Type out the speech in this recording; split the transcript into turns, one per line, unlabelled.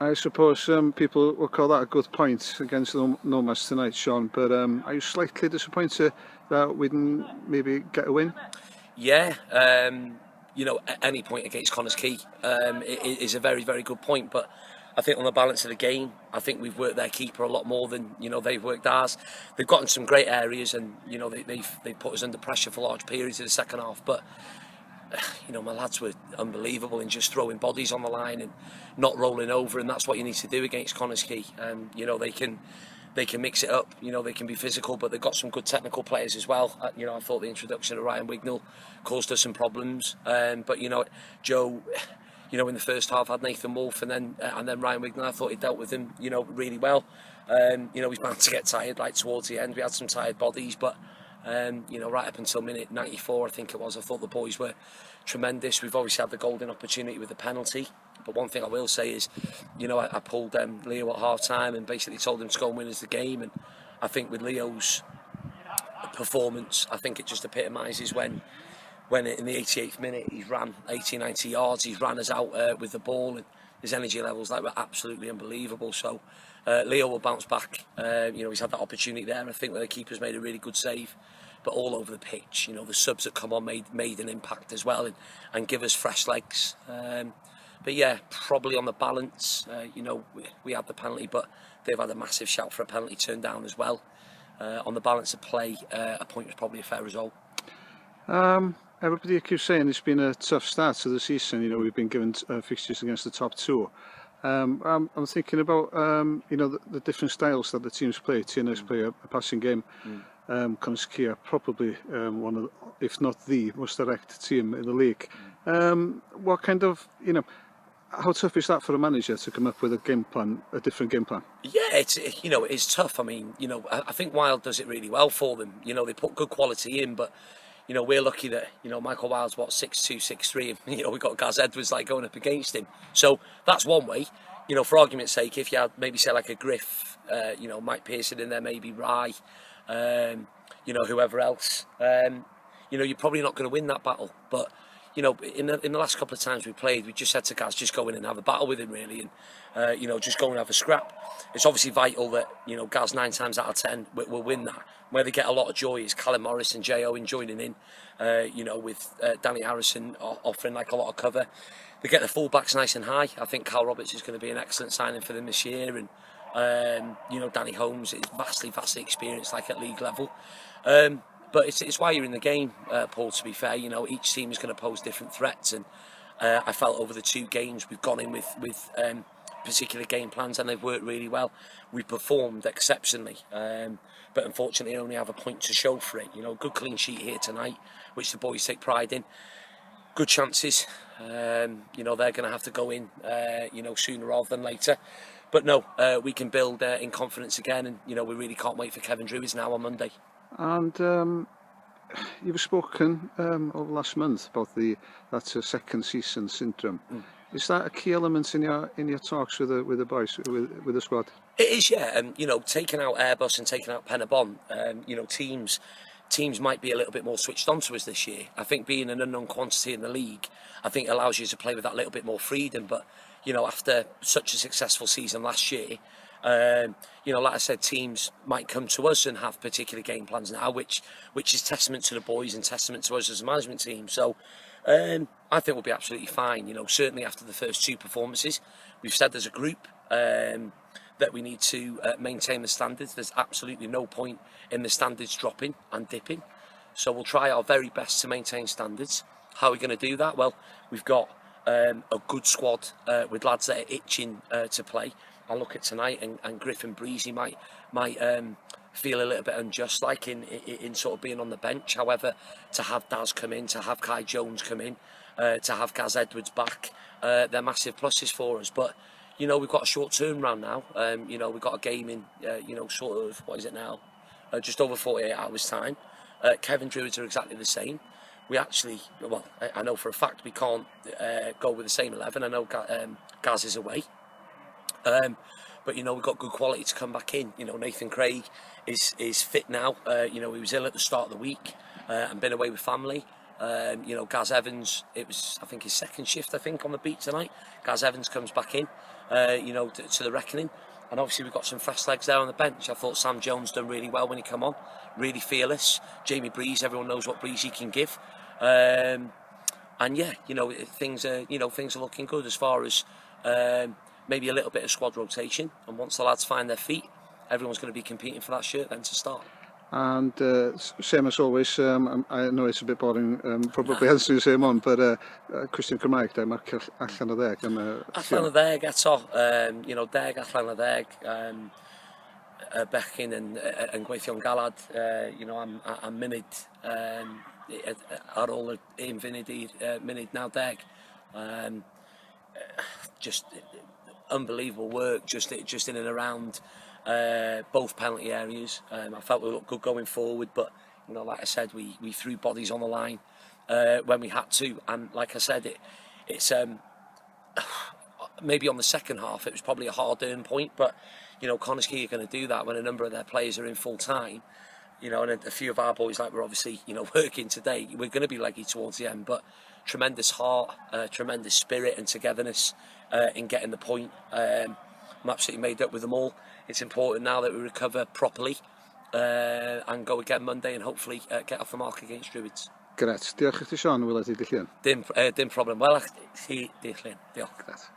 I suppose people will call that a good point against the Nomads tonight, Sean, but are you slightly disappointed that we didn't maybe get a win?
Yeah, at any point against Connors Key is a very, very good point. But I think on the balance of the game, I think we've worked their keeper a lot more than they've worked ours. They've gotten some great areas, and they've put us under pressure for large periods of the second half. But my lads were unbelievable in just throwing bodies on the line and not rolling over, and that's what you need to do against Connors Key. They can mix it up, they can be physical, but they've got some good technical players as well. I thought the introduction of Ryan Wignall caused us some problems. But Joe, in the first half had Nathan Wolfe and then Ryan Wignall. I thought he dealt with him, really well. He's bound to get tired, like towards the end. We had some tired bodies, but right up until minute 94, I think it was, I thought the boys were tremendous. We've obviously had the golden opportunity with the penalty. But one thing I will say is, I pulled Leo at half-time and basically told him to go and win us the game. And I think with Leo's performance, I think it just epitomises when in the 88th minute he's ran 80, 90 yards, he's ran us out with the ball, and his energy levels were absolutely unbelievable. So Leo will bounce back. He's had that opportunity there. I think where the keeper's made a really good save. But all over the pitch, the subs that come on made an impact as well and give us fresh legs. But yeah, probably on the balance, we had the penalty, but they've had a massive shout for a penalty turned down as well. On the balance of play, a point was probably a fair result.
Everybody keeps saying it's been a tough start to the season. We've been given fixtures against the top two. I'm thinking about the different styles that the teams play. TNS play a passing game. Connors Key are probably one of, if not the most direct team in the league. What kind of, how tough is that for a manager to come up with a different game plan?
Yeah, it's tough. I mean, I think Wild does it really well for them. They put good quality in, but we're lucky that Michael Wild's 6'2", 6'3", and we've got Gaz Edwards going up against him. So that's one way. For argument's sake, if you had maybe say like a Griff, Mike Pearson in there, maybe Rye, whoever else, you're probably not going to win that battle. But in the last couple of times we played, we just said to Gaz, just go in and have a battle with him, really, and just go and have a scrap. It's obviously vital that Gaz 9 times out of 10 will win that. Where they get a lot of joy is Callum Morris and J.O. in joining in, with Danny Harrison offering a lot of cover. They get the full-backs nice and high. I think Carl Roberts is going to be an excellent signing for them this year, and Danny Holmes is vastly experienced at league level. But it's why you're in the game, Paul, to be fair. Each team is going to pose different threats, and I felt over the 2 games we've gone in with particular game plans, and they've worked really well. We performed exceptionally, but unfortunately only have a point to show for it. Good clean sheet here tonight, which the boys take pride in. Good chances. They're going to have to go in, sooner rather than later. But no, we can build in confidence again, and we really can't wait for Kevin Druids now on Monday.
And you've spoken over last month about that second season syndrome. Is that a key element in your talks with the boys, with the squad?
It is, yeah. And taking out Airbus and taking out Penabon, teams might be a little bit more switched on to us this year. I think being an unknown quantity in the league, I think allows you to play with that little bit more freedom. But after such a successful season last year, like I said, teams might come to us and have particular game plans now, which is testament to the boys and testament to us as a management team. So I think we'll be absolutely fine. Certainly after the first 2 performances, we've said as a group that we need to maintain the standards. There's absolutely no point in the standards dropping and dipping. So we'll try our very best to maintain standards. How are we going to do that? Well, we've got a good squad with lads that are itching to play. I look at tonight, and Griff and Breezy might feel a little bit unjust, in sort of being on the bench. However, to have Daz come in, to have Kai Jones come in, to have Gaz Edwards back, they're massive pluses for us. But we've got a short turnaround now. We've got a game in, sort of, what is it now? Just over 48 hours time. Kevin Druids are exactly the same. We actually, I know for a fact we can't go with the same 11. I know Gaz is away. But we've got good quality to come back in. Nathan Craig is fit now. He was ill at the start of the week and been away with family. Gaz Evans, it was I think his second shift on the beat tonight. Gaz Evans comes back in. you know, to the reckoning. And obviously we've got some fresh legs there on the bench. I thought Sam Jones done really well when he come on, really fearless. Jamie Breeze, everyone knows what Breeze he can give. And yeah, you know, things are looking good as far as maybe a little bit of squad rotation. And once the lads find their feet, everyone's going to be competing for that shirt then to start.
And same as always, I know it's a bit boring, probably has to say on, but Christian Cymraeg, de, mae'r allan o ddeg.
Allan o ddeg eto, you know, deg allan o ddeg, bechyn yn gweithio'n galad, you know, am munud ar ôl un funud i'r munud 90. Just unbelievable work, just in and around both penalty areas. I felt we looked good going forward, but you know, like I said, we threw bodies on the line when we had to, and like I said, it's maybe on the second half it was probably a hard-earned point, but you know, Connah's Quay are going to do that when a number of their players are in full time. You know, and a few of our boys, like we're obviously, you know, working today, we're going to be leggy towards the end, but tremendous heart, tremendous spirit and togetherness in getting the point. I'm absolutely made up with them all. It's important now that we recover properly and go again Monday and hopefully get off the mark against Druids.
Gret, diolch i ti Sean, wyl ti Dillyn.
Dim problem. Wel, chi, Dillyn. Diolch.
Gret.